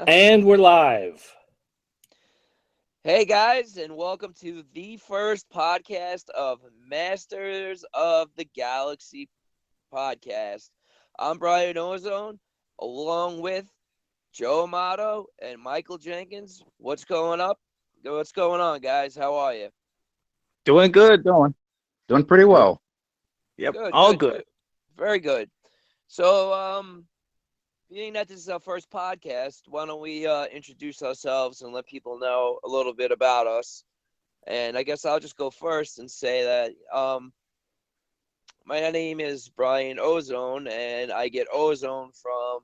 And we're live. Hey guys, and welcome to the first podcast of Masters of the Galaxy podcast. I'm Brian Ozone, along with Joe Amato and Michael Jenkins. What's going on, guys? How are you? Doing good. Doing pretty well. Yep, Good, all good, good. good. Very good. So, being that this is our first podcast, why don't we introduce ourselves and let people know a little bit about us? And I guess I'll just go first and say that my name is Brian Ozone, and I get ozone from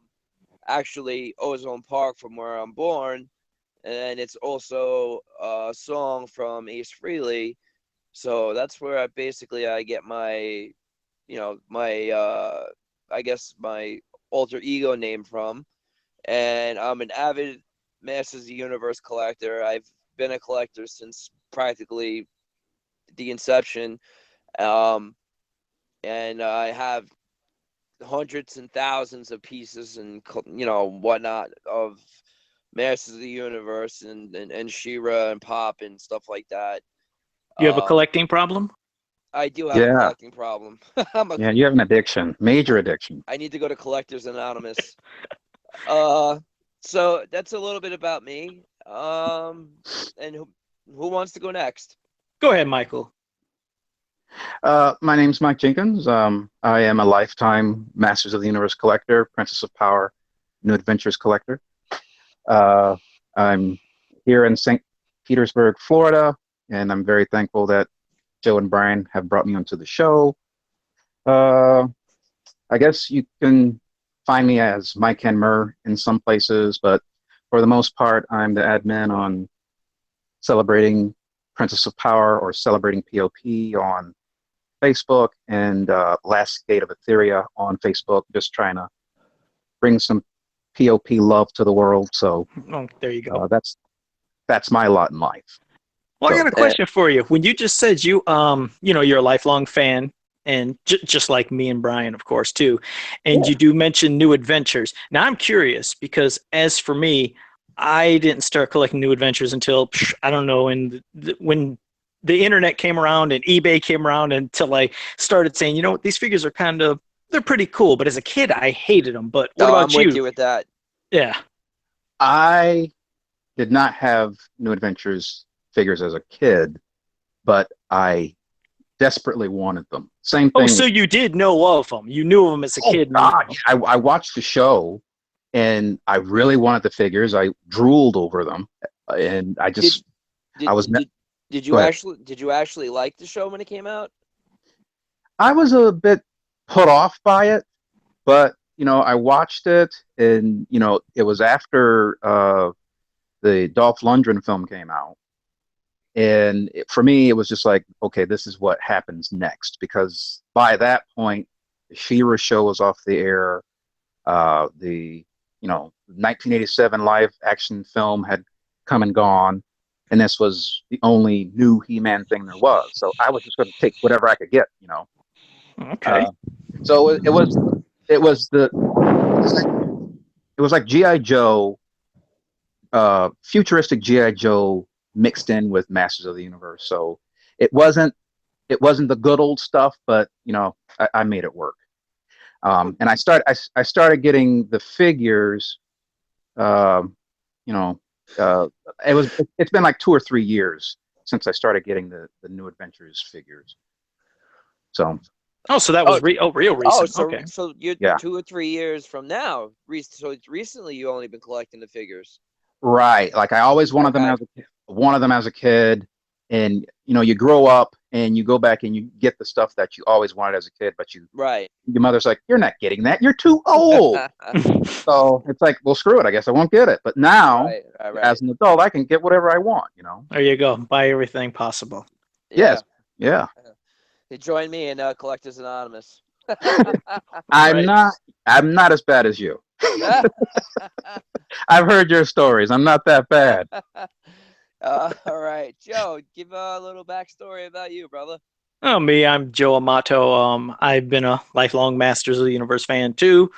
actually Ozone Park, from where I'm born. And it's also a song from Ace Frehley. So that's where I get my, I guess my alter ego name from. And I'm an avid Masters of the Universe collector. I've been a collector since practically the inception. Um, and I have hundreds and thousands of pieces and whatnot of Masters of the Universe and She-Ra and Pop and stuff like that. You have a Um, collecting problem? I do have a Yeah. collecting problem. I'm a, Yeah, you have an addiction, major addiction. I need to go to Collectors Anonymous. Uh, so that's a little bit about me. And who wants to go next? Go ahead, Michael. My name's Mike Jenkins. I am a lifetime Masters of the Universe collector, Princess of Power, New Adventures collector. Uh, I'm here in St. Petersburg, Florida, and I'm very thankful that Joe and Brian have brought me onto the show. Uh, I guess you can find me as Mike and Murr in some places, but for the most part, I'm the admin on celebrating Princess of Power or celebrating POP on Facebook and Last Gate of Etheria on Facebook, just trying to bring some POP love to the world. So Oh, there you go. that's my lot in life. Well, I So got a question for you. When you just said you're a lifelong fan, and just like me and Brian, of course, too, and yeah, you do mention New Adventures. Now, I'm curious because as for me, I didn't start collecting New Adventures until I don't know, when the internet came around and eBay came around, until I started saying, these figures are they're pretty cool. But as a kid, I hated them. But what Oh, I'm about with you? you with that. Yeah. I did not have New Adventures figures as a kid, but I desperately wanted them. Same Oh, thing so with, you did know of them. You knew of them as a oh kid. God, yeah, I watched the show and I really wanted the figures. I drooled over them and Did I did was, did did go you ahead. actually like the show when it came out? I was a bit put off by it, but I watched it and it was after the Dolph Lundgren film came out. And for me, it was just like, okay, this is what happens next. Because by that point, the She-Ra show was off the air. The 1987 live action film had come and gone, and this was the only new He-Man thing there was. So I was just going to take whatever I could get. Okay. Uh, so it was the it was like GI Joe, futuristic GI Joe mixed in with Masters of the Universe. So it wasn't it wasn't the good old stuff, but I made it work. And I started getting the figures. Um, you know, uh, it's been like 2 or 3 years since I started getting the New Adventures figures. So Oh, so that Oh, was real oh, recent. so Okay. so you're yeah, 2 or 3 years from now. So it's recently you only been collecting the figures. right. Like I always Okay. wanted them as a kid, and you grow up and you go back and you get the stuff that you always wanted as a kid, but Right. your mother's like, you're not getting that. You're too old. So it's like, well, screw it. I guess I won't get it. But now, Right. Right. Right. as an adult, I can get whatever I want. There you go. Buy everything possible. Yeah. Yes. Yeah. You join me in Collectors Anonymous. I'm Right. not. I'm not as bad as you. I've heard your stories. I'm not that bad. All right, Joe. Give a little backstory about you, brother. Oh, me, I'm Joe Amato. I've been a lifelong Masters of the Universe fan too.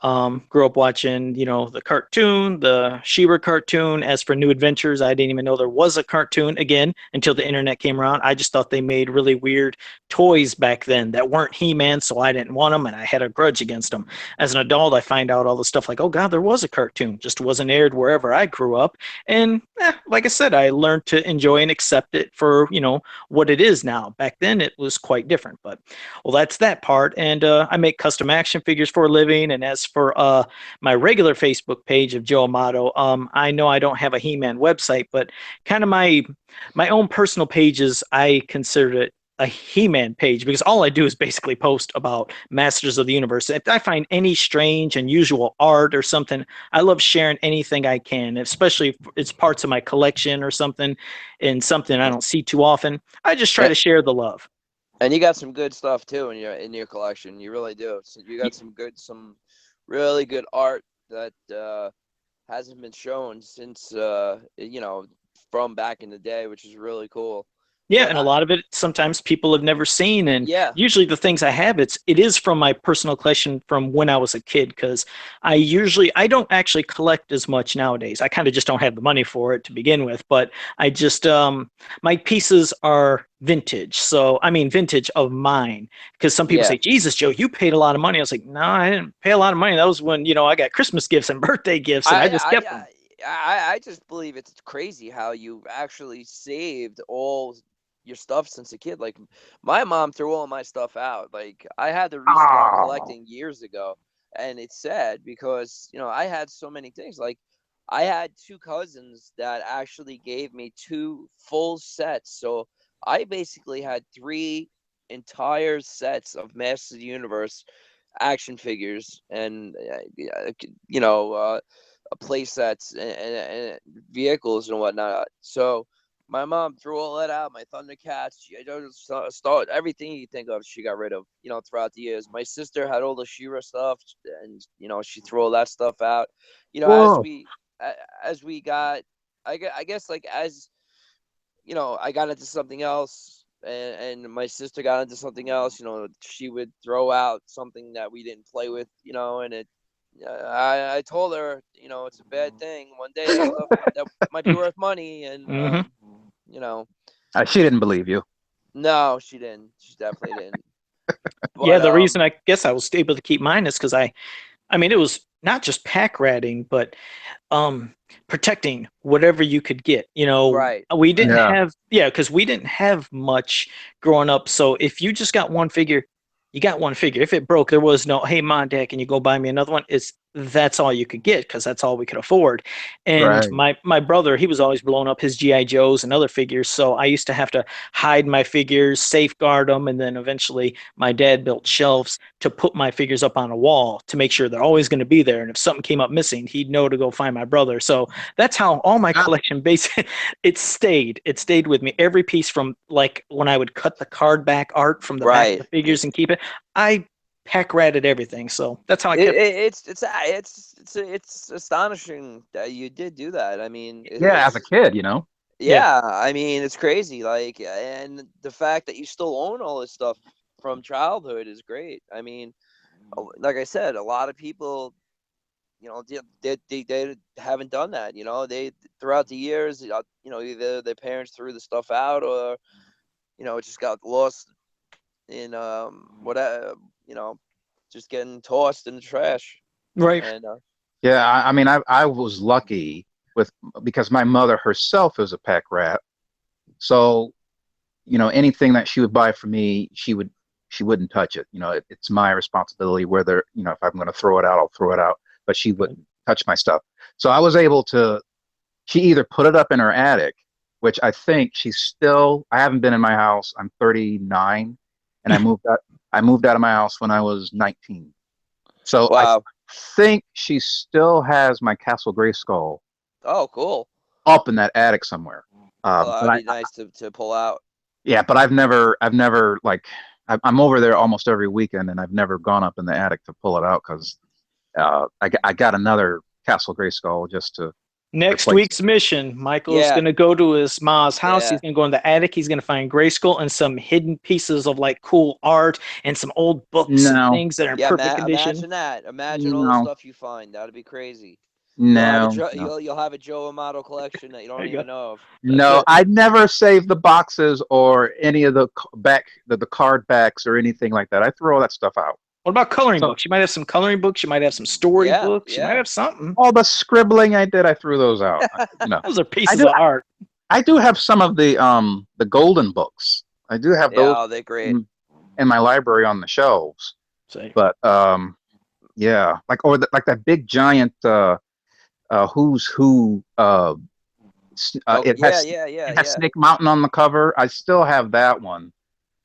Grew up watching, the cartoon, the She-Ra cartoon. As for New Adventures, I didn't even know there was a cartoon again until the internet came around. I just thought they made really weird toys back then that weren't He-Man, so I didn't want them, and I had a grudge against them. As an adult, I find out all the stuff like, oh God, there was a cartoon, just wasn't aired wherever I grew up. And like I said, I learned to enjoy and accept it for, what it is now. Back then, it was quite different. But, well, that's that part. And I make custom action figures for a living. And as for my regular Facebook page of Joe Amato, I know I don't have a He-Man website, but kind of my own personal pages, I consider it a He-Man page because all I do is basically post about Masters of the Universe. If I find any strange, unusual art or something, I love sharing anything I can, especially if it's parts of my collection or something and something I don't see too often. I just try to share the love. And you got some good stuff too in your collection. You really do. So you got some really good art that hasn't been shown since from back in the day, which is really cool. Yeah, and a lot of it sometimes people have never seen, and usually the things I have, it is from my personal collection from when I was a kid, because I don't actually collect as much nowadays. I kind of just don't have the money for it to begin with, but I just my pieces are vintage. So I mean vintage of mine, because some people say, Jesus, Joe, you paid a lot of money. I was like, no, I didn't pay a lot of money. That was when I got Christmas gifts and birthday gifts, and I just kept them. I just believe it's crazy how you actually saved all your stuff since a kid. Like my mom threw all my stuff out. Like I had to restart collecting years ago, and it's sad because I had so many things. Like I had two cousins that actually gave me 2 full sets, so I basically had 3 entire sets of Masters of the Universe action figures and play sets and vehicles and whatnot. So my mom threw all that out. My Thundercats, she started everything you think of, she got rid of, throughout the years. My sister had all the She-Ra stuff, and she threw all that stuff out. As we got, I guess like as I got into something else, and my sister got into something else. She would throw out something that we didn't play with, and it. I told her, it's a bad thing. One day that might be worth money, and she didn't believe you. No, she didn't. She definitely didn't. But, the reason I guess I was able to keep mine is because I mean, it was not just pack ratting, but protecting whatever you could get. Right. We didn't have because we didn't have much growing up. So if you just got one figure, you got one figure. If it broke, there was no, hey, Mom, Dad, can you go buy me another one? That's all you could get because that's all we could afford. And my brother, he was always blowing up his G.I. Joes and other figures. So I used to have to hide my figures, safeguard them. And then eventually my dad built shelves to put my figures up on a wall to make sure they're always going to be there. And if something came up missing, he'd know to go find my brother. So that's how all my collection basically, it stayed with me. Every piece from like when I would cut the card back art from the back of the figures and keep it, I pack ratted everything, so that's how I kept it's astonishing that you did do that. I mean, as a kid, I mean, it's crazy. Like, and the fact that you still own all this stuff from childhood is great. I mean, like I said, a lot of people, they haven't done that. They throughout the years, either their parents threw the stuff out or it just got lost in whatever, just getting tossed in the trash. Right. And, I mean, I was lucky because my mother herself is a pack rat. So, anything that she would buy for me, she wouldn't touch it. It's my responsibility whether, if I'm going to throw it out, I'll throw it out, but she wouldn't touch my stuff. So I was able she either put it up in her attic, which I think I haven't been in my house. I'm 39 and I moved out of my house when I was 19. So I think she still has my Castle Grayskull. Oh, cool. Up in that attic somewhere. That'd be nice to pull out. Yeah, but I've never like I'm over there almost every weekend, and I've never gone up in the attic to pull it out because I got another Castle Grayskull just to Next replace week's mission, Michael's Yeah. going to go to his mom's house. Yeah. He's going to go in the attic. He's going to find Grayskull and some hidden pieces of like cool art and some old books and No. things that are in Yeah, perfect condition. imagine that. Imagine all the No. stuff you find. That'd be crazy. No. You'll have a Joe Amato collection that you don't There you even go. know of. No, it. I'd never save the boxes or any of the the card backs or anything like that. I throw all that stuff out. What about coloring So- books? You might have some coloring books. You might have some story Yeah, books. You might yeah. have something. All the scribbling I did, I threw those out. Those are pieces do- of art. I do have some of the golden books. I do have those Yeah, they're great. in my library on the shelves. Say, But yeah, like that big giant Who's Who. It has Snake Mountain on the cover. I still have that one.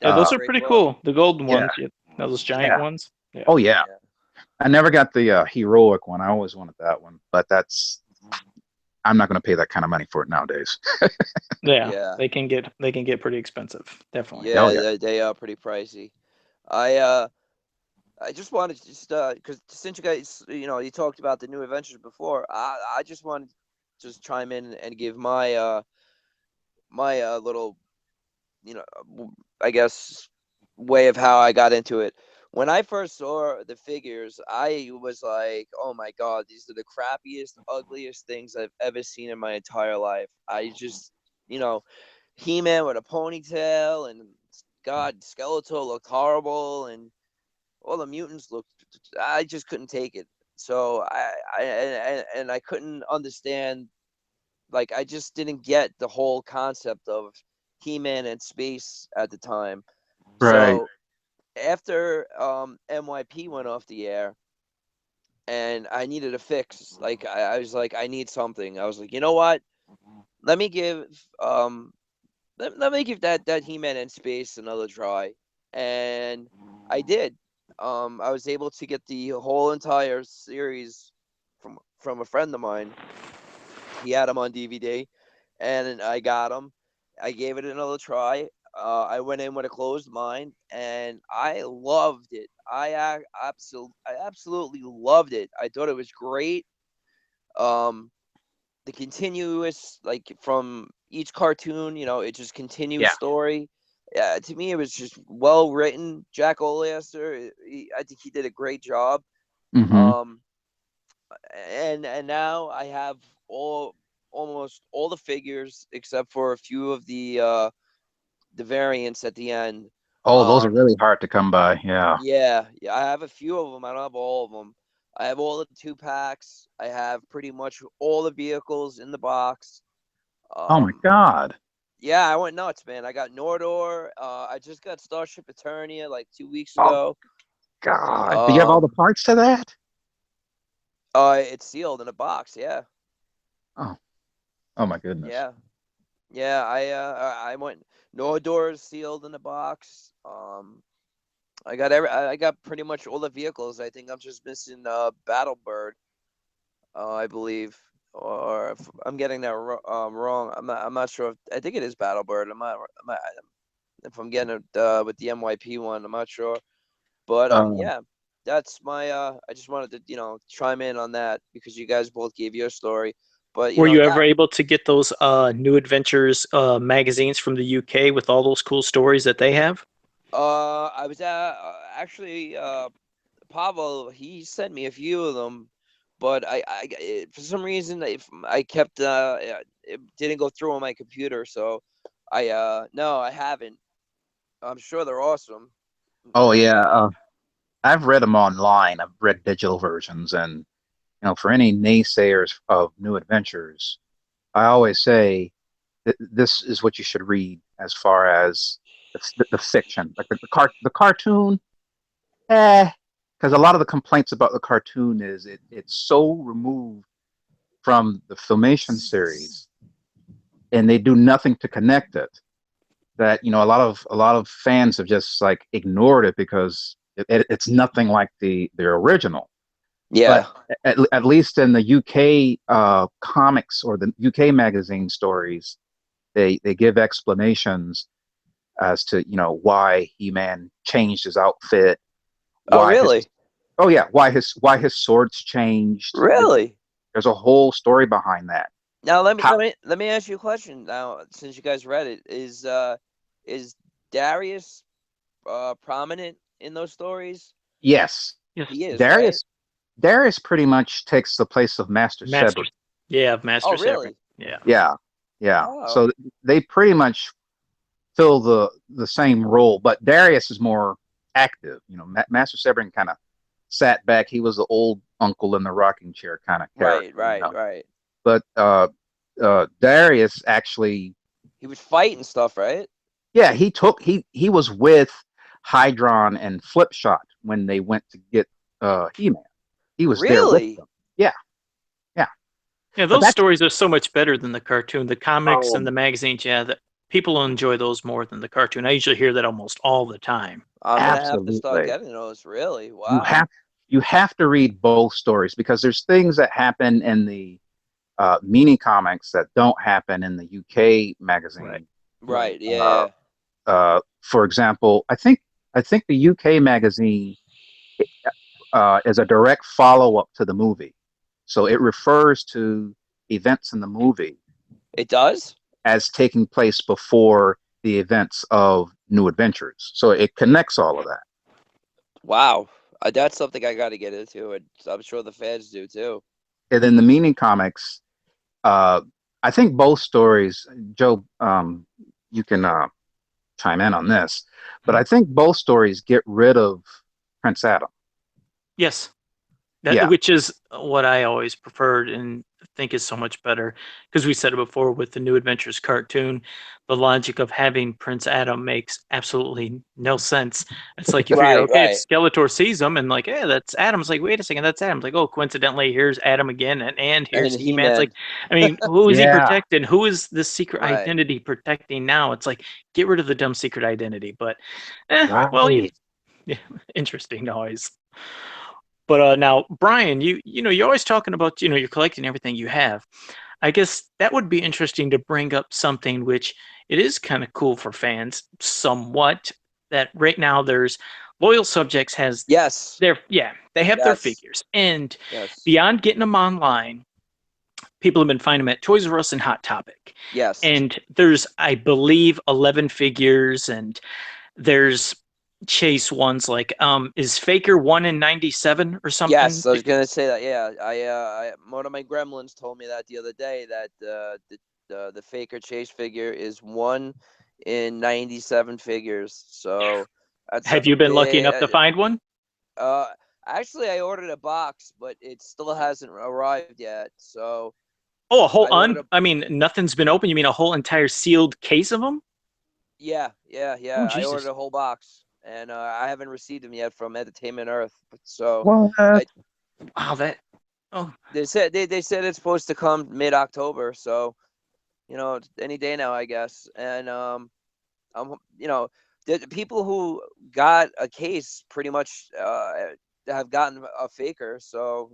yeah, those are Great pretty book. cool. The golden Yeah. ones. Yeah. Those giant Yeah. ones. Yeah. Oh yeah. I never got the heroic one. I always wanted that one, but I'm not going to pay that kind of money for it nowadays. Yeah. Yeah. They can get pretty expensive. Definitely. Yeah, Oh, yeah. they are pretty pricey. I just wanted to because since you guys you talked about the New Adventures before, I just wanted to just chime in and give my my little I guess way of how I got into it. When I first saw the figures, I was like, oh my God, these are the crappiest, ugliest things I've ever seen in my entire life. I just, He-Man with a ponytail, and God, Skeletor looked horrible, and all the mutants looked, I just couldn't take it. So I couldn't understand, like, I just didn't get the whole concept of He-Man in space at the time. Right. So after MYP went off the air and I needed a fix, like I was like, I need something. I was like, you know what? Let me give let me give that He-Man in space another try. And I did. I was able to get the whole entire series from a friend of mine. He had them on DVD, and I got them. I gave it another try. I went in with a closed mind, and I loved it. I absolutely loved it. I thought it was great. The continuous, like from each cartoon, it just continues Yeah. story. Yeah, to me, it was just well written. Jack Oleaster, I think he did a great job. Mm-hmm. And now I have almost all the figures except for a few of the variants at the end. Oh, those are really hard to come by. Yeah. Yeah, I have a few of them. I don't have all of them. I have all the 2-packs. I have pretty much all the vehicles in the box. Oh my God. Yeah, I went nuts, man. I got Nordor. I just got Starship Eternia like 2 weeks Oh. ago. God. Do you have all the parts to that? It's sealed in a box. Yeah. Oh my goodness. Yeah. I went. Nordor is sealed in the box. I got pretty much all the vehicles. I think I'm just missing Battlebird. I believe, or if I'm getting that wrong. I'm not sure. I think it is Battlebird. If I'm getting it with the MYP one, I'm not sure. But yeah, that's my. I just wanted to chime in on that because you guys both gave your story. But were you ever able to get those New Adventures magazines from the UK with all those cool stories that they have? I was actually Pavel. He sent me a few of them, but I for some reason I kept it didn't go through on my computer, so no, I haven't. I'm sure they're awesome. Oh yeah. I've read them online. I've read digital versions, and for any naysayers of New Adventures, I always say that this is what you should read as far as the fiction, like the cartoon. Because a lot of the complaints about the cartoon is it's so removed from the Filmation series, and they do nothing to connect it. That a lot of fans have just like ignored it because it's nothing like the original. Yeah. But at least in the UK comics or the UK magazine stories, they give explanations as to why He-Man changed his outfit. Oh, really? Why his swords changed. Really? There's a whole story behind that. Now let me How- let me ask you a question. Now, since you guys read it, is Darius prominent in those stories? Yes, Yes. He is, right? Darius. Darius pretty much takes the place of Master Master. Severin. Yeah, Master Oh, Severin. really? Yeah. Yeah, yeah. Oh, So they pretty much fill the same role, but Darius is more active. You know, Master Severin kind of sat back. He was the old uncle in the rocking chair kind of right, character, you right, know. right. But Darius actually, He was fighting stuff, right? yeah, he was with Hydron and Flipshot when they went to get He-Man. He was there with Really? them. Yeah, yeah. Yeah, But those that's stories are so much better than the cartoon. The comics oh, and the magazines, yeah, that people enjoy those more than the cartoon. I usually hear that almost all the time. I'm gonna have to start absolutely. getting those. Really? You Wow. have you have to read both stories because there's things that happen in the mini comics that don't happen in the UK Right. magazine. Right. Uh, Yeah. for example, I think the UK magazine is a direct follow up to the movie, so it refers to events in the movie It does? as taking place before the events of New Adventures. So it connects all of that. Wow. That's something I got to get into, and I'm sure the fans do too. And then the meaning comics, uh, I think both stories, Joe, you can chime in on this, but I think both stories get rid of Prince Adam. Yes. Yeah, Which is what I always preferred and think is so much better because we said it before with the New Adventures cartoon. The logic of having Prince Adam makes absolutely no sense. It's like you figure, Right. okay, Right. if Skeletor sees him and like, hey, that's Adam. It's like, wait a second, that's Adam. It's like, oh, coincidentally, here's Adam again, and And here's then He-Man. It's He-Man. like, I mean, who is he yeah, protecting? Who is this secret Right. identity protecting now? It's like, get rid of the dumb secret identity. But, well, right. yeah, interesting noise. But now, Brian, you're always talking about you're collecting everything you have. I guess that would be interesting to bring up something which it is kind of cool for fans, somewhat. That right now there's Loyal Subjects has Yes. they have their Yes. figures, and Yes. beyond getting them online, people have been finding them at Toys R Us and Hot Topic. Yes. And there's, I believe, 11 figures, and there's chase ones like is Faker 1 in 97 or something? Yes, I was gonna say that. Yeah, one of my gremlins told me that the other day that the Faker Chase figure is 1 in 97 figures. So that's Have you been lucky enough to find one? uh actually I ordered a box, but it still hasn't arrived yet. So Oh, a whole I ordered a I mean, nothing's been open. You mean a whole entire sealed case of them? yeah, Oh, I ordered Jesus. a whole box, and I haven't received them yet from Entertainment Earth. So Well, I Wow, that. Oh, they said it's supposed to come mid-October, so any day now, I guess. And I'm the people who got a case pretty much have gotten a faker, so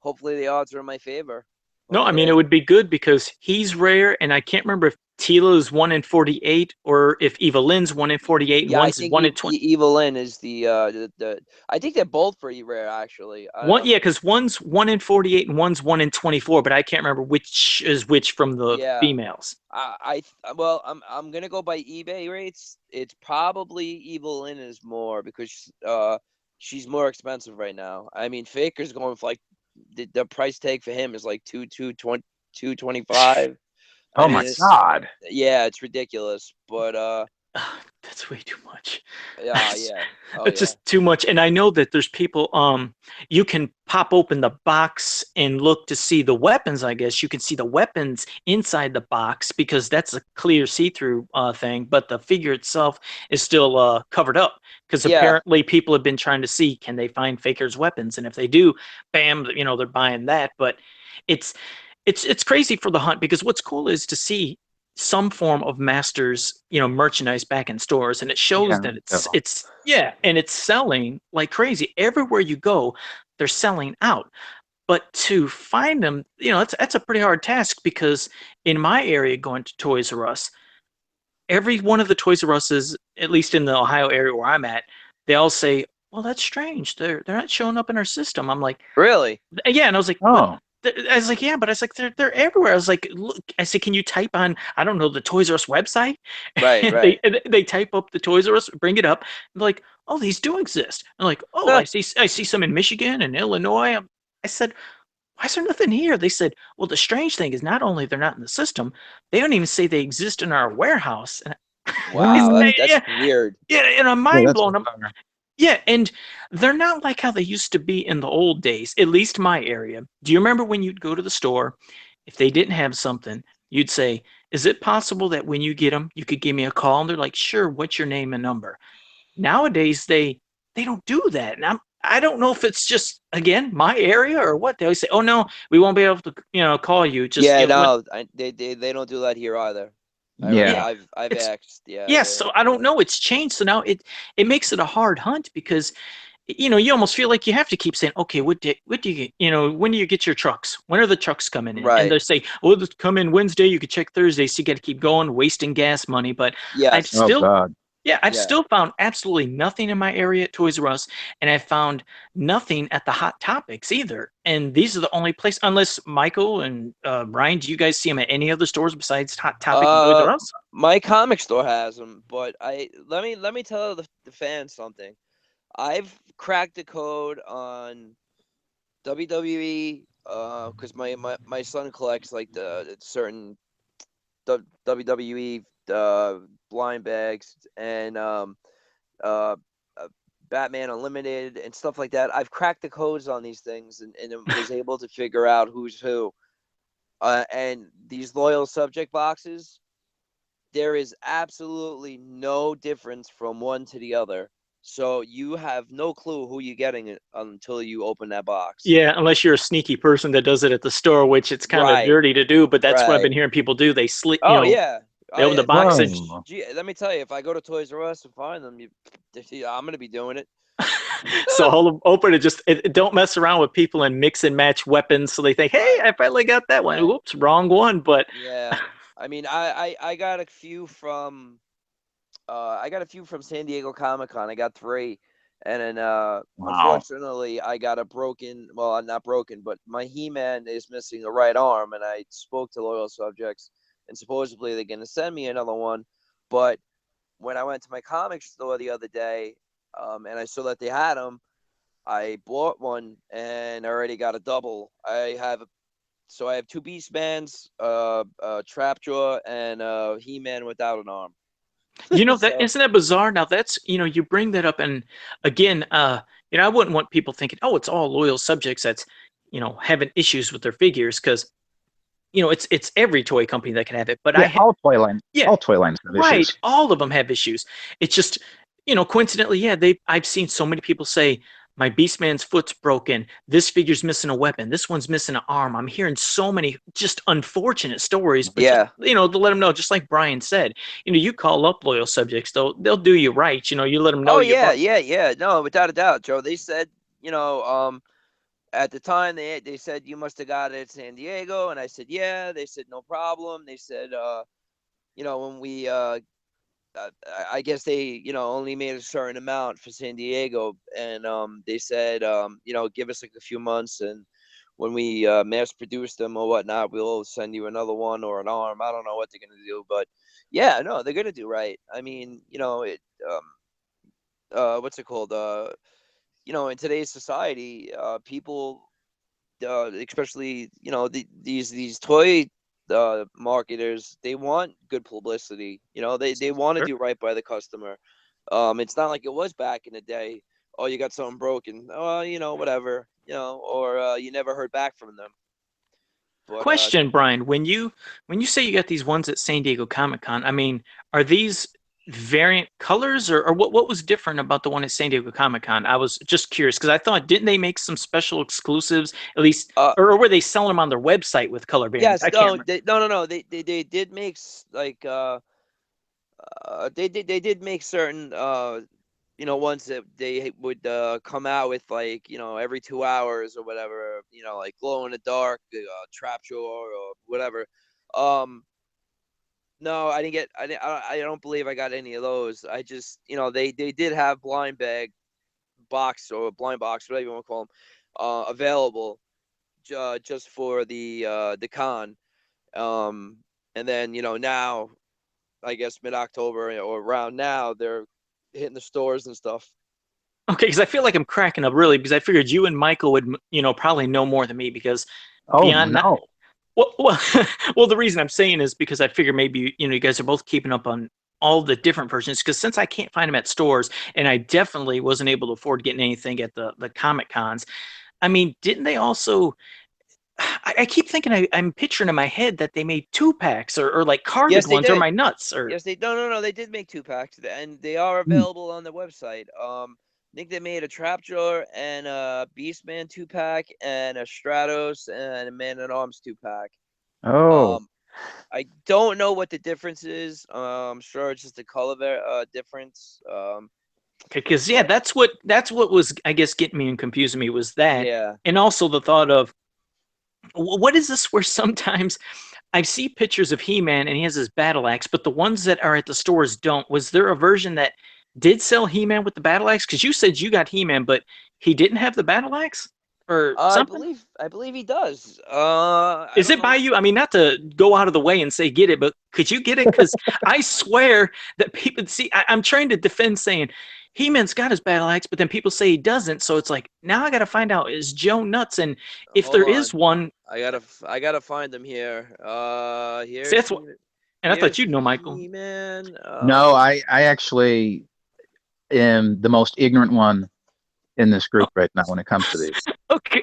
hopefully the odds are in my favor. no, I mean, it Hopefully, would be good because he's rare, and I can't remember if Tila is 1 in 48 or if Evelyn's 1 in 48 and yeah, I one's think 1 in 20. Evil Lynn is the I think they're both pretty rare actually. Yeah, because one's 1 in 48 and one's 1 in 24, but I can't remember which is which from the Yeah. females. Well, I'm gonna go by eBay rates. It's probably Evil Lynn is more because she's more expensive right now. I mean, Faker's going for like the price tag for him is like 225. I oh mean, my God. it's ridiculous. But That's way too much. yeah. Oh It's yeah. just too much. And I know that there's people you can pop open the box and look to see the weapons, I guess. You can see the weapons inside the box because that's a clear see-through thing, but the figure itself is still covered up because Yeah. apparently people have been trying to see can they find Faker's weapons, and if they do, bam, they're buying that. But it's crazy for the hunt because what's cool is to see some form of Masters, merchandise back in stores, and it shows Yeah, that and it's selling like crazy everywhere you go. They're selling out, but to find them, that's a pretty hard task because in my area, going to Toys R Us, every one of the Toys R Us's, at least in the Ohio area where I'm at, they all say, "Well, that's strange. They're not showing up in our system." I'm like, Really? yeah, and I was like, but oh, I was like, yeah, but I was like, they're everywhere. I was like, look, I said, can you type on, I don't know, the Toys R Us website? Right, And right. they type up the Toys R Us, bring it up, and they're like, oh, these do exist. I'm like, oh, I see some in Michigan and Illinois. I said, why is there nothing here? They said, well, the strange thing is not only they're not in the system, they don't even say they exist in our warehouse. And I Wow, said, that's yeah, weird. yeah, and I'm Yeah, mind that's blown. bizarre. Yeah, and they're not like how they used to be in the old days, at least my area. Do you remember when you'd go to the store, if they didn't have something, you'd say, is it possible that when you get them, you could give me a call? And they're like, sure, what's your name and number? Nowadays, they don't do that. And I don't know if it's just, again, my area or what. They always say, oh, no, we won't be able to, call you. Just, Yeah, when, no, they don't do that here either. Yeah. yeah, I've it's, asked. Yeah, yes. So I don't know. It's changed. So now it makes it a hard hunt because you almost feel like you have to keep saying, okay, what do you get? When do you get your trucks? When are the trucks coming in? And right. they say, oh, they come in Wednesday. You could check Thursday. So you got to keep going, wasting gas money. But I've Yes. Oh still, God. yeah, I've Yeah. still found absolutely nothing in my area at Toys R Us, and I found nothing at the Hot Topics either. And these are the only place, unless Michael and Brian, do you guys see them at any other stores besides Hot Topic and Toys Uh, R Us? my comic store has them, but let me tell the fans something. I've cracked the code on WWE because my son collects like the certain WWE blind bags and uh, Batman Unlimited and stuff like that. I've cracked the codes on these things and was able to figure out who's who. And these loyal subject boxes, there is absolutely no difference from one to the other. So you have no clue who you're getting until you open that box. Yeah, unless you're a sneaky person that does it at the store, which it's kind of Right, dirty to do, but that's what I've right. been hearing people do. They slip, Oh yeah. they open the Yeah, box and Whoa. gee, let me tell you, if I go to Toys R Us and find them, I'm gonna be doing it. so hold them open and just don't mess around with people and mix and match weapons. So they think, hey, Right, I finally got that one. right. Oops, wrong one. But Yeah. I mean, I got a few from I got a few from San Diego Comic Con. I got 3. And then Wow. unfortunately I got a broken, well, not broken, but my He-Man is missing a right arm, and I spoke to Loyal Subjects and supposedly they're gonna send me another one. But when I went to my comic store the other day, and I saw that they had them, I bought one and I already got a double. I have 2 Beastmans, Trapjaw, and He-Man without an arm. that So isn't that bizarre? Now that's you bring that up, and again, I wouldn't want people thinking, oh, it's all loyal subjects that's having issues with their figures because it's every toy company that can have it. But Yeah, yeah, all toy lines have right. issues. All of them have issues. It's just, coincidentally, yeah, I've seen so many people say, my Beastman's foot's broken. This figure's missing a weapon. This one's missing an arm. I'm hearing so many just unfortunate stories, but just, yeah. to let them know, just like Brian said, you call up loyal subjects, they'll do you right. You let them know Oh you yeah, bought. yeah, yeah. No, without a doubt, Joe. They said, at the time they said you must have got it at San Diego, and I said yeah. They said no problem. They said when we I guess they only made a certain amount for San Diego, and they said give us like a few months, and when we mass produce them or whatnot, we'll send you another one or an arm. I don't know what they're gonna do, but yeah, no, they're gonna do right. I mean, it what's it called? In today's society, people, especially these toy marketers, they want good publicity. They want to Sure. do right by the customer. It's not like it was back in the day. Oh, you got something broken. Oh, whatever. Or you never heard back from them. But Question, Brian, when you say you got these ones at San Diego Comic Con, I mean, are these variant colors or what was different about the one at San Diego Comic Con? I was just curious because I thought didn't they make some special exclusives at least, uh, or were they selling them on their website with color variants? yes, I can't no, remember. no. They did make like they did make certain ones that they would come out with, like every 2 hours or whatever, like glow in the dark, trap show or whatever. um no, I didn't get, I don't believe I got any of those. I just, they did have blind bag box or blind box, whatever you want to call them, available. just for the con. And then now, I guess mid-October or around now, they're hitting the stores and stuff. Okay, because I feel like I'm cracking up really because I figured you and Michael would, probably know more than me because Oh beyond that, no. well, well, the reason I'm saying is because I figure maybe, you guys are both keeping up on all the different versions because since I can't find them at stores and I definitely wasn't able to afford getting anything at the Comic Cons. I mean, didn't they also I keep thinking I'm picturing in my head that they made 2-packs or like carded Yes, they ones or did. my nuts or Yes, they no, they did make 2-packs, and they are Hmm. available on their website. I think they made a Trapjaw and a Beastman 2-pack and a Stratos and a Man at Arms 2-pack. Oh. I don't know what the difference is. I'm sure it's just a color difference. because yeah, that's what was I guess getting me and confusing me was that, Yeah. and also the thought of what is this where sometimes I see pictures of He-Man and he has his battle axe, but the ones that are at the stores don't. Was there a version that did sell He-Man with the battle axe? Because you said you got He-Man, but he didn't have the battle axe or I something? believe he does. I Is don't it by know. you? I mean, not to go out of the way and say get it, but could you get it? Because I swear that people see, I'm trying to defend saying He-Man's got his battle axe, but then people say he doesn't. So it's like, now I got to find out, is Joe nuts? And if Hold there on. is one, I gotta find them here. see, Here's that's what, and I thought you'd know, Michael. He-Man. No, I actually am the most ignorant one in this group right now when it comes to these. Okay.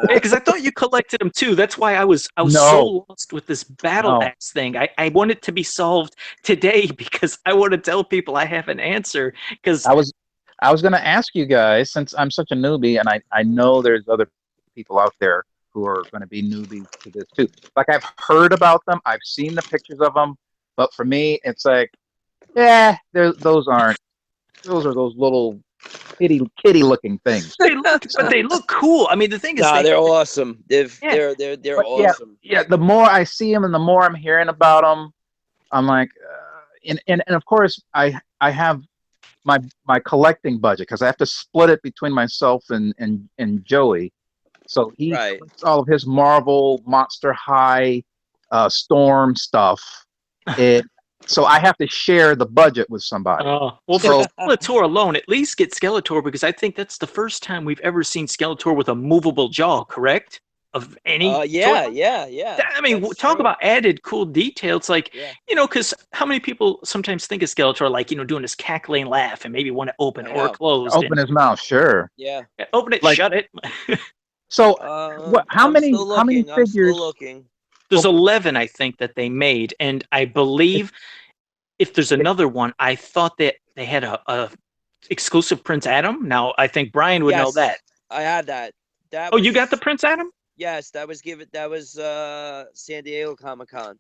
Because I thought you collected them too. That's why I was No, so lost with this battle no. axe thing. I want it to be solved today because I want to tell people I have an answer. Because I was gonna ask you guys, since I'm such a newbie and I know there's other people out there who are gonna be newbies to this too. Like I've heard about them, I've seen the pictures of them, but for me it's like, yeah, those aren't those are those little kitty looking things. they look cool. I mean, the thing is, Nah, they're awesome. Yeah. They're But yeah, awesome. yeah, the more I see them and the more I'm hearing about them, I'm like, and of course I have my collecting budget because I have to split it between myself and Joey. So he Right. collects all of his Marvel, Monster High, Storm stuff. So I have to share the budget with somebody. well, So- for Skeletor alone, at least get Skeletor because I think that's the first time we've ever seen Skeletor with a movable jaw. Correct? Of any? Yeah. I mean, That's talk true. about added cool details. Like, Yeah. because how many people sometimes think of Skeletor like, doing this cackling laugh and maybe want to open I or know. close. Open his mouth, sure. Yeah. Open it, Like- shut it. So how I'm many still how many looking. I'm still figures? looking. There's 11, I think, that they made. And I believe if there's another one, I thought that they had a exclusive Prince Adam. Now, I think Brian would know Yes, that. I had that. That Oh, you got the Prince Adam? Yes, that was San Diego Comic-Con.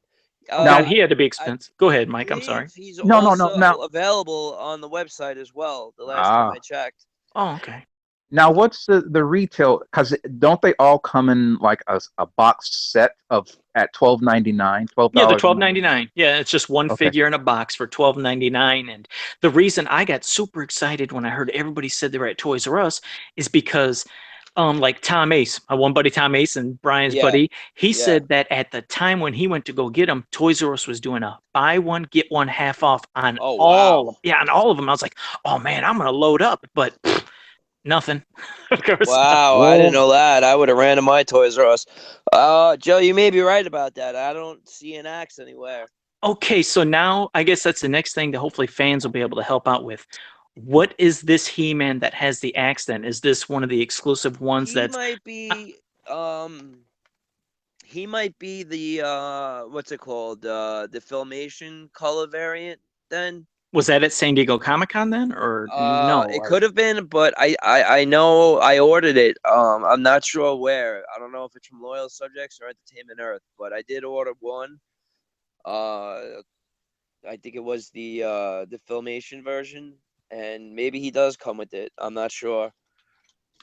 Oh, Now- God, he had to be expensive. Go ahead, Mike. I'm believe sorry. He's No, also available on the website as well. The last time I checked. Oh, okay. Now, what's the retail? Because don't they all come in like a box set of at $12.99? Yeah, the $12.99. Yeah, it's just one Okay. figure in a box for $12.99. And the reason I got super excited when I heard everybody said they were at Toys R Us is because, like Tom Ace, my one buddy Tom Ace and Brian's Yeah. buddy, he Yeah. said that at the time when he went to go get them, Toys R Us was doing a buy one get one half off on Oh, all. wow. Yeah, on all of them. I was like, oh man, I'm gonna load up, but nothing. Of course. Wow, I didn't know that. I would have ran to my Toys R Us. Joe, you may be right about that. I don't see an axe anywhere. Okay, so now I guess that's the next thing that hopefully fans will be able to help out with. What is this He-Man that has the axe then? Is this one of the exclusive ones He that's might be the what's it called? The Filmation color variant then? was that at San Diego Comic-Con then or no? It could have been, but I know I ordered it. I'm not sure where. I don't know if it's from Loyal Subjects or Entertainment Earth, but I did order one. I think it was the Filmation version, and maybe he does come with it. I'm not sure.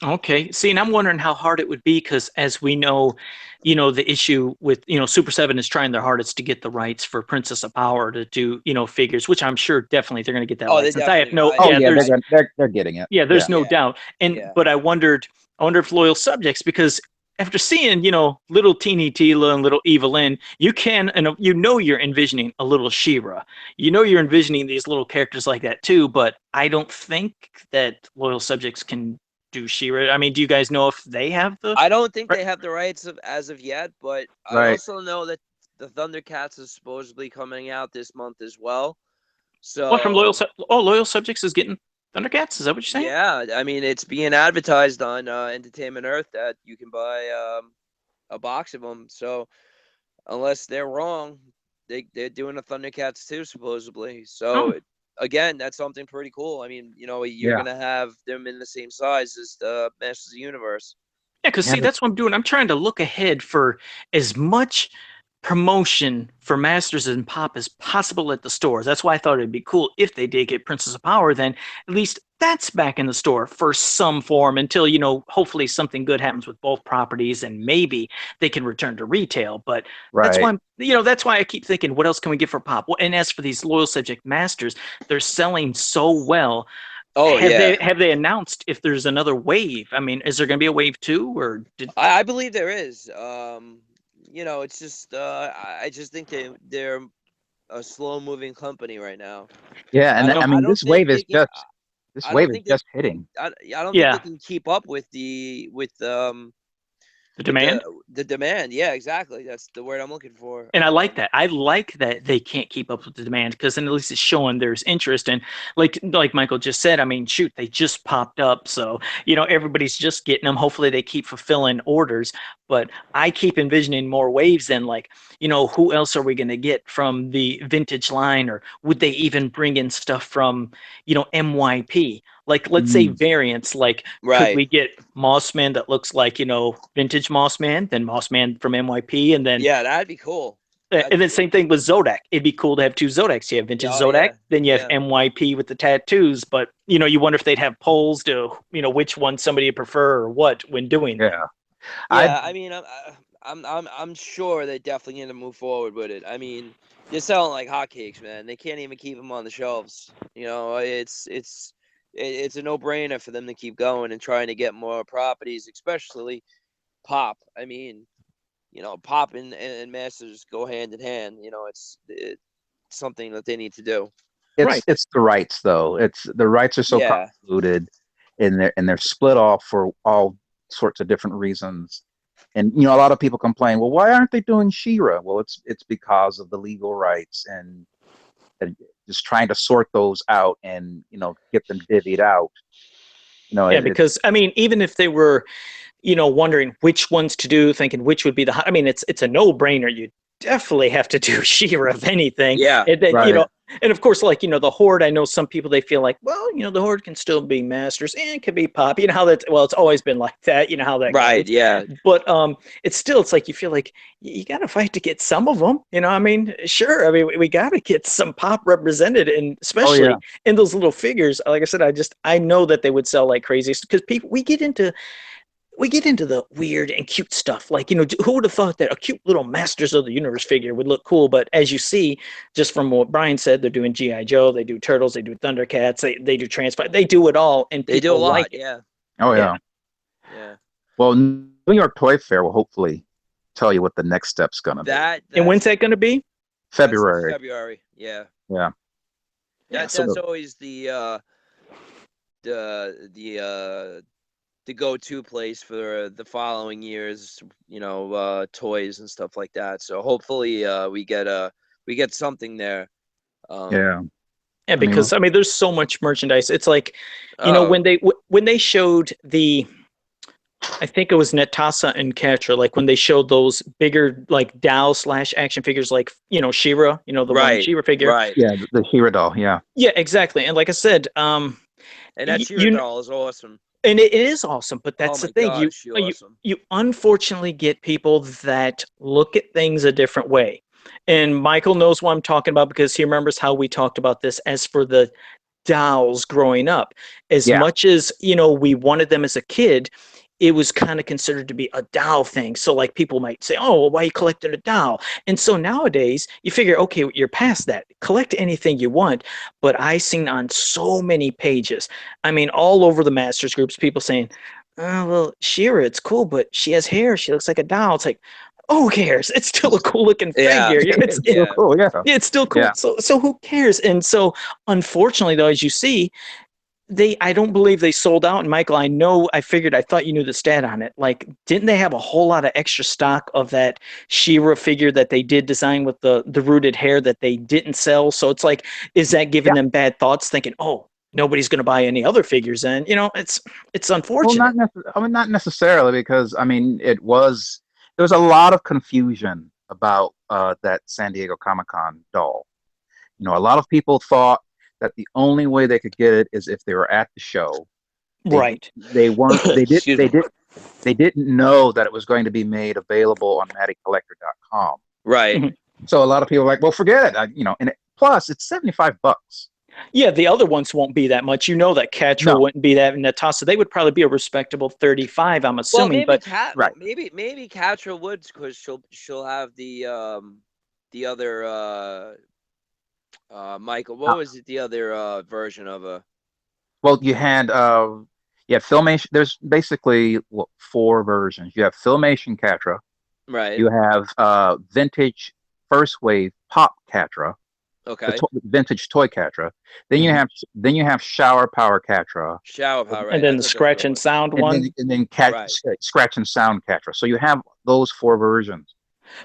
Okay. See, and I'm wondering how hard it would be because as we know, the issue with, Super 7 is trying their hardest to get the rights for Princess of Power to do, figures, which I'm sure definitely they're going to get that Oh, they license. I have definitely- no, Oh yeah, yeah, there's, they're getting it. yeah, there's no Yeah. doubt. And, Yeah. but I wonder if Loyal Subjects, because after seeing, little teeny Tila and little Evelyn, you can, and you're envisioning a little Shira. You're envisioning these little characters like that too, but I don't think that loyal subjects can do Shira. I mean, do you guys know if they have the? I don't think they have the rights as of yet, but I Right. also know that the Thundercats is supposedly coming out this month as well. So What from loyal subjects is getting Thundercats? Is that what you're saying? yeah, I mean it's being advertised on Entertainment Earth that you can buy a box of them. So unless they're wrong, they're doing a Thundercats too supposedly. So Oh. again, that's something pretty cool. I mean, you're Yeah. gonna have them in the same size as the Masters of the Universe. Yeah, because see, Yeah. that's what I'm doing. I'm trying to look ahead for as much promotion for Masters and Pop as possible at the stores. That's why I thought it'd be cool if they did get Princess of Power, then at least that's back in the store for some form until, hopefully something good happens with both properties and maybe they can return to retail. But that's why that's why I keep thinking, what else can we get for Pop? And as for these loyal subject Masters, they're selling so well. Oh yeah, Have they announced if there's another wave? I mean, is there going to be a wave 2 or did I believe there is. It's just I just think they're a slow moving company right now. Yeah, and I don't this think wave they is can. this I wave don't is think just hitting. I don't think they yeah, can keep up with the with demand? the demand. Yeah, exactly. That's the word I'm looking for. And I like that. I like that they can't keep up with the demand because then at least it's showing there's interest. And like Michael just said, I mean, shoot, they just popped up, so everybody's just getting them. Hopefully, they keep fulfilling orders. But I keep envisioning more waves. Than like, who else are we going to get from the vintage line, or would they even bring in stuff from MYP? Like, let's say Mm. variants. Like, could Right. we get Mossman that looks like vintage Mossman, then Mossman from MYP, and then Yeah, that'd be cool. That'd and be then cool. same thing with Zodak. It'd be cool to have two Zodaks. You have vintage Oh Zodak, yeah. then you have Yeah. MYP with the tattoos. But you wonder if they'd have polls to which one somebody would prefer or what when doing that. Yeah. I Yeah, I mean, I'm sure they're definitely gonna move forward with it. I mean, they're selling like hotcakes, man. They can't even keep them on the shelves. It's a no-brainer for them to keep going and trying to get more properties, especially Pop. I mean, Pop and Masters go hand in hand. It's something that they need to do. Right. it's the rights though. It's the rights are so Yeah. convoluted, and they're split off for all sorts of different reasons. And a lot of people complain, well, why aren't they doing Shira? Well, it's because of the legal rights and just trying to sort those out and get them divvied out. Yeah, because I mean, even if they were, wondering which ones to do, thinking which would be I mean, it's a no-brainer. You definitely have to do She-Ra if anything. Yeah. And then, Right. and of course, like, the Horde, I know some people, they feel like, well, the Horde can still be Masters and it could be Pop. You know how that, well, it's always been like that. You know how that Right. goes. Yeah. But it's like you feel like you got to fight to get some of them. I mean, sure. I mean, we got to get some Pop represented, and especially in those little figures. Like I said, I know that they would sell like crazy because people, we get into the weird and cute stuff. Like, who would have thought that a cute little Masters of the Universe figure would look cool? But as you see, just from what Brian said, they're doing G.I. Joe, they do Turtles, they do Thundercats, they do Transport, they do it all, and They do a people lot. like it. Yeah. Oh yeah. Yeah. Well, New York Toy Fair will hopefully tell you what the next step's gonna be. And when's that going to be? February. February. Yeah. Yeah. That's always the go-to place for the following year's, toys and stuff like that. So hopefully, we get something there. Yeah. Yeah, because I mean, there's so much merchandise. It's like, Oh. when they showed I think it was Natasa and Katra, like when they showed those bigger like Dow / action figures, like She-Ra, the one She-Ra figure. Right. Yeah, the She-Ra doll. Yeah. Yeah, exactly. And like I said, And that She-Ra doll is awesome. And it is awesome, but that's the thing. Gosh, you unfortunately get people that look at things a different way. And Michael knows what I'm talking about because he remembers how we talked about this as for the dolls growing up. As much as, we wanted them as a kid, it was kind of considered to be a doll thing. So like people might say, oh, well, why are you collecting a doll? And so nowadays you figure, okay, you're past that. Collect anything you want. But I seen on so many pages, I mean, all over the Masters groups, people saying, well, Shira, it's cool, but she has hair. She looks like a doll. It's like, oh, who cares? It's still a cool looking Yeah. figure. It's It's so Yeah. cool. Yeah. it's still cool. Yeah. So who cares? And so unfortunately, though, as you see, I don't believe they sold out. And Michael, I thought you knew the stat on it. Like, didn't they have a whole lot of extra stock of that Shira figure that they did design with the rooted hair that they didn't sell? So it's like, is that giving Yeah. them bad thoughts, thinking, oh, nobody's going to buy any other figures? And it's Well, unfortunate. I mean, not necessarily, because I mean, there was a lot of confusion about that San Diego Comic Con doll. You know, a lot of people thought that the only way they could get it is if they were at the show. They Right. they weren't. Excuse me. They didn't know that it was going to be made available on MattyCollector.com. Right. So a lot of people were like, well, forget it. And plus it's $75. Yeah, the other ones won't be that much. You know that Catra No, wouldn't be that, and Natasa, they would probably be a respectable 35, I'm Well, assuming. maybe But right. maybe Catra would, because she'll have the other Michael. What Uh, was it? The other version of a well, you had Filmation. There's basically four versions. You have Filmation Catra. right. You have vintage first wave pop Catra, Okay. vintage toy Catra. Mhm. Then you have shower power Catra, Shower power. And Right. then the That's what scratch it and was. sound one. and then Right. scratch and sound Catra. So you have those four versions.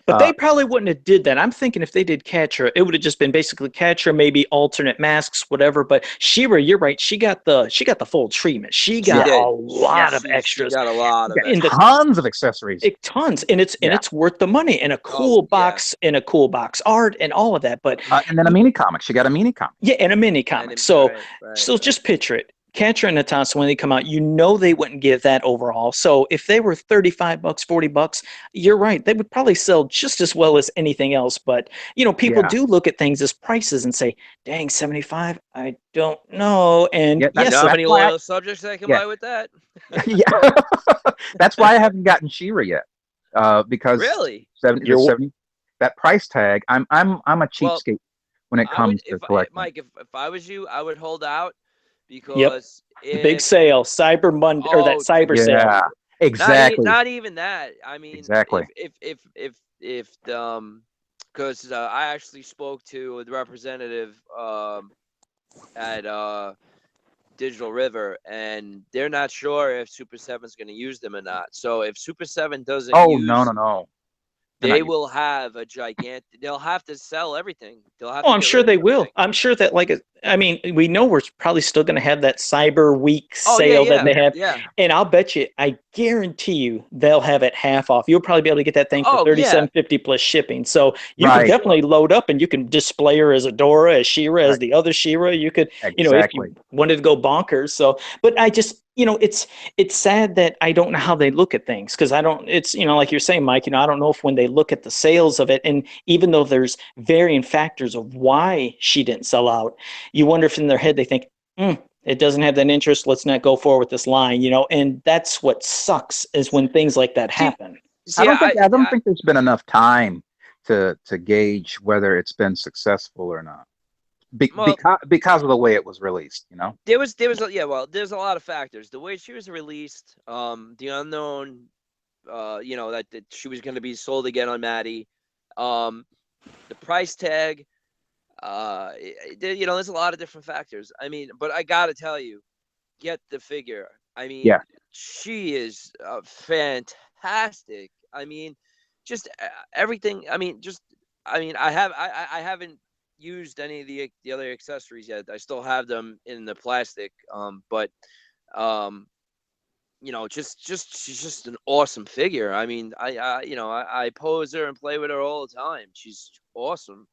But Uh, they probably wouldn't have did that. I'm thinking if they did Catra, it would have just been basically Catra, maybe alternate masks, whatever. But Shira, you're right. She got the full treatment. She She yeah, got a did. lot of She extras got a lot of in the extras. tons of accessories. tons, and it's Yeah. worth the money and a Oh cool yeah. box and a cool box art and all of that. But And then a mini comic. She got a mini comic. yeah, and a mini And comic. then, So right. just picture it. Catra and Natasha, when they come out, they wouldn't give that overall. So if they were $35, $40, you're right. They would probably sell just as well as anything else. But people Yeah. do look at things as prices and say, dang, 75, I don't know. And Yeah. You know yes, how That's many why. loyal subjects I can Yeah. buy with that? Yeah. That's why I haven't gotten Shira yet. Because Really? 70 that price tag. I'm a Well, cheapskate when it I would, comes to collecting. Mike, if I was you, I would hold out, yep, because the big if sale, Cyber Monday, or that oh cyber sale. Yeah. Exactly. not even that. I mean, Exactly. if because I actually spoke to the representative at Digital River, and they're not sure if Super 7 is going to use them or not. So if Super 7 doesn't Oh, no, use, no. They're they not. will have a gigantic. They'll have to sell everything. They'll have Oh, to I'm get sure rid of they will. everything. I'm sure that, we know we're probably still going to have that Cyber Week Oh sale that they have, yeah. and I'll bet you, I guarantee you, they'll have it half off. You'll probably be able to get that thing for Oh yeah. $37.50 plus shipping. So you can Right. definitely load up, and you can display her as Adora, as Shira, as Right. the other Shira. You could, if Exactly. you wanted to go bonkers. So, but I just, it's sad that I don't know how they look at things, because I don't. It's like you're saying, Mike. I don't know if when they look at the sales of it, and even though there's varying factors of why she didn't sell out, you wonder if in their head they think, it doesn't have that interest. Let's not go forward with this line. And that's what sucks, is when things like that See, happen. see, I don't think there's been enough time to gauge whether it's been successful or not. well, Because of the way it was released. there was there's a lot of factors. The way she was released, the unknown, that she was going to be sold again on Maddie, the price tag, there's a lot of different factors. I mean, but I gotta tell you, get the figure. I mean, Yeah. she is fantastic. I mean, just everything. I mean, I haven't used any of the other accessories yet. I still have them in the plastic. But she's just an awesome figure. I mean, I pose her and play with her all the time. She's awesome.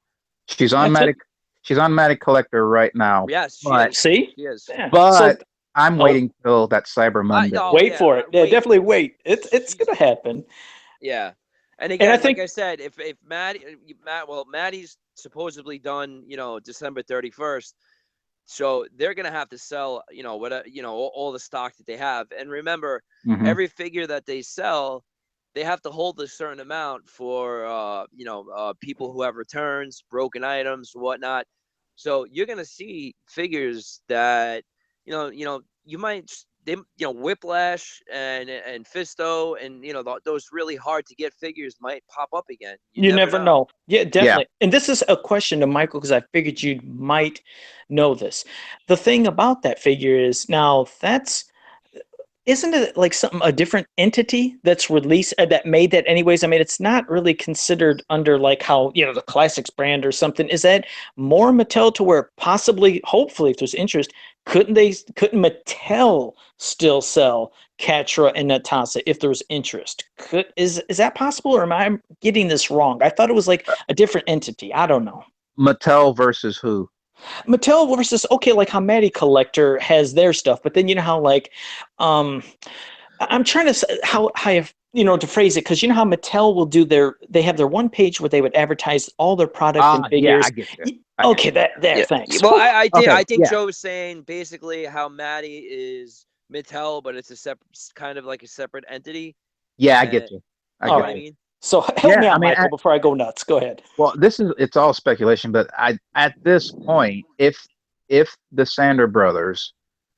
She's on That's it. Matic. She's on Matic Collector right now. Yes, she But is. See? She is. Yeah. but So I'm waiting till that Cyber Monday. no. wait yeah, for it. Yeah, wait. definitely wait. It's She's- going to happen. Yeah. And And I again, like think I said, if Maddie's supposedly done, December 31st, so they're gonna have to sell, all the stock that they have. And remember, Mhm. every figure that they sell, they have to hold a certain amount for, people who have returns, broken items, whatnot. So you're gonna see figures that, you might Whiplash and Fisto and those really hard to get figures might pop up again. You never know. Yeah, definitely. And this is a question to Michael because I figured you might know this. The thing about that figure is now isn't it like a different entity that's released that made that anyways? I mean, it's not really considered under like how, the Classics brand or something. Is that more Mattel to where possibly, hopefully, if there's interest, couldn't Mattel still sell Catra and Natasa if there's interest? Is that possible, or am I getting this wrong? I thought it was like a different entity. I don't know. Mattel versus who? Mattel versus, okay, like how Matty Collector has their stuff, but then how like, I'm trying to how to phrase it, because how Mattel will do they have their one page where they would advertise all their product and figures. Yeah, I get you. Okay, thanks. Well, I think yeah. Joe was saying basically how Matty is Mattel, but it's a separate, kind of like a separate entity. Yeah, I get you. I all get right. you. So help me out, Michael, before I go nuts. Go ahead. Well, it's all speculation, but at this point, if the Sander brothers,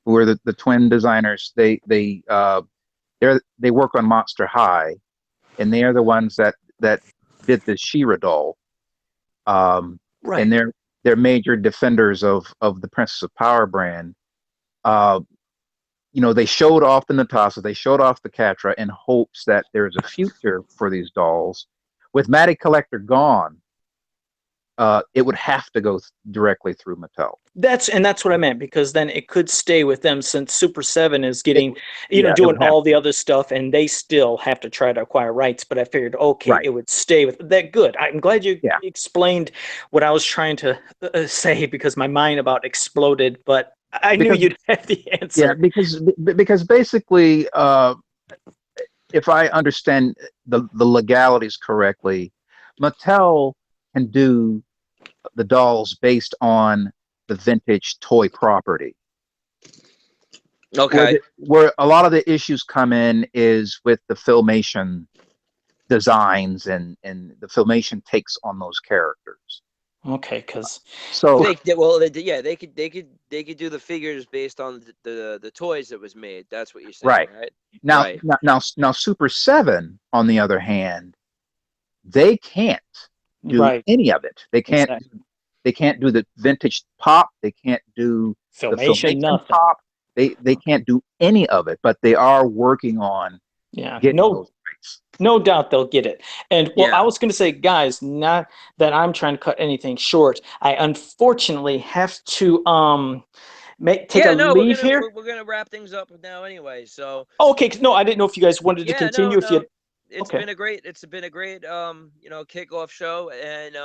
who are the twin designers, they work on Monster High, and they are the ones that did the She-Ra doll, right? And they're major defenders of the Princess of Power brand. They showed off the Natasa, they showed off the Catra in hopes that there's a future for these dolls. With Matty Collector gone, it would have to go directly through Mattel. That's what I meant, because then it could stay with them, since Super 7 is getting, doing all the other stuff, and they still have to try to acquire rights. But I figured, okay, It would stay with that. Good. I'm glad you explained what I was trying to say, because my mind about exploded, but I knew you'd have the answer. Yeah, because basically, if I understand the legalities correctly, Mattel can do the dolls based on the vintage toy property. Okay. Where a lot of the issues come in is with the Filmation designs and the Filmation takes on those characters. Okay, because they could do the figures based on the toys that was made. That's what you're saying, right? Now, Super 7, on the other hand, they can't do any of it. They can't. Exactly. They can't do the vintage pop. They can't do Filmation pop. They can't do any of it. But they are working on getting those rights. No doubt they'll get it. And I was going to say, guys, not that I'm trying to cut anything short. I unfortunately have to take a leave here. We're going to wrap things up now anyway. So okay, no, I didn't know if you guys wanted to continue. It's been a great kickoff show, and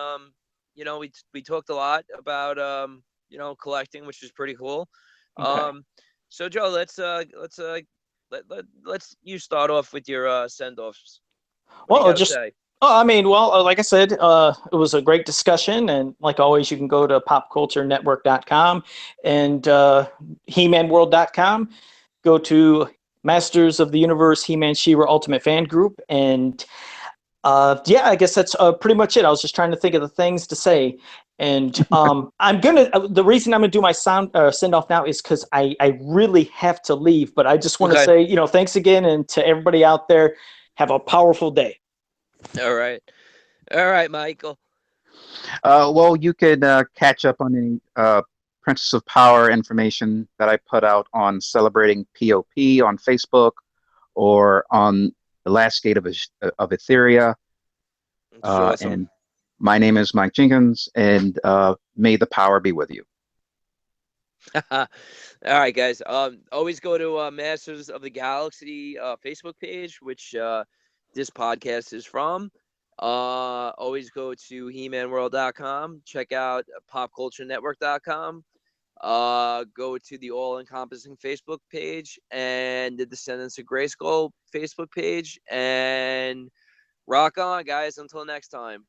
we talked a lot about collecting, which is pretty cool. Okay. So Joe, let's you start off with your send-offs. Well, like I said, it was a great discussion, and like always, you can go to popculturenetwork.com and hemanworld.com. Go to Masters of the Universe He-Man She-Ra Ultimate Fan Group, and I guess that's pretty much it. I was just trying to think of the things to say, and the reason I'm gonna do my send off now is because I really have to leave, but I just want to say, thanks again, and to everybody out there, have a powerful day. All right, Michael. Well, you could catch up on any Princess of Power information that I put out on Celebrating POP on Facebook, or on the Last Gate of Etheria. Awesome. And my name is Mike Jenkins, and may the power be with you. All right, guys. Always go to Masters of the Galaxy Facebook page, which this podcast is from. Always go to hemanworld.com. Check out popculturenetwork.com. Go to the all-encompassing Facebook page and the Descendants of Grayskull Facebook page, and rock on, guys. Until next time.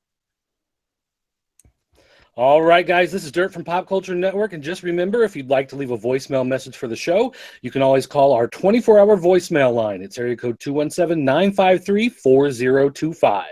All right, guys, this is Dirt from Pop Culture Network, and just remember, if you'd like to leave a voicemail message for the show, you can always call our 24-hour voicemail line. It's area code 217-953-4025.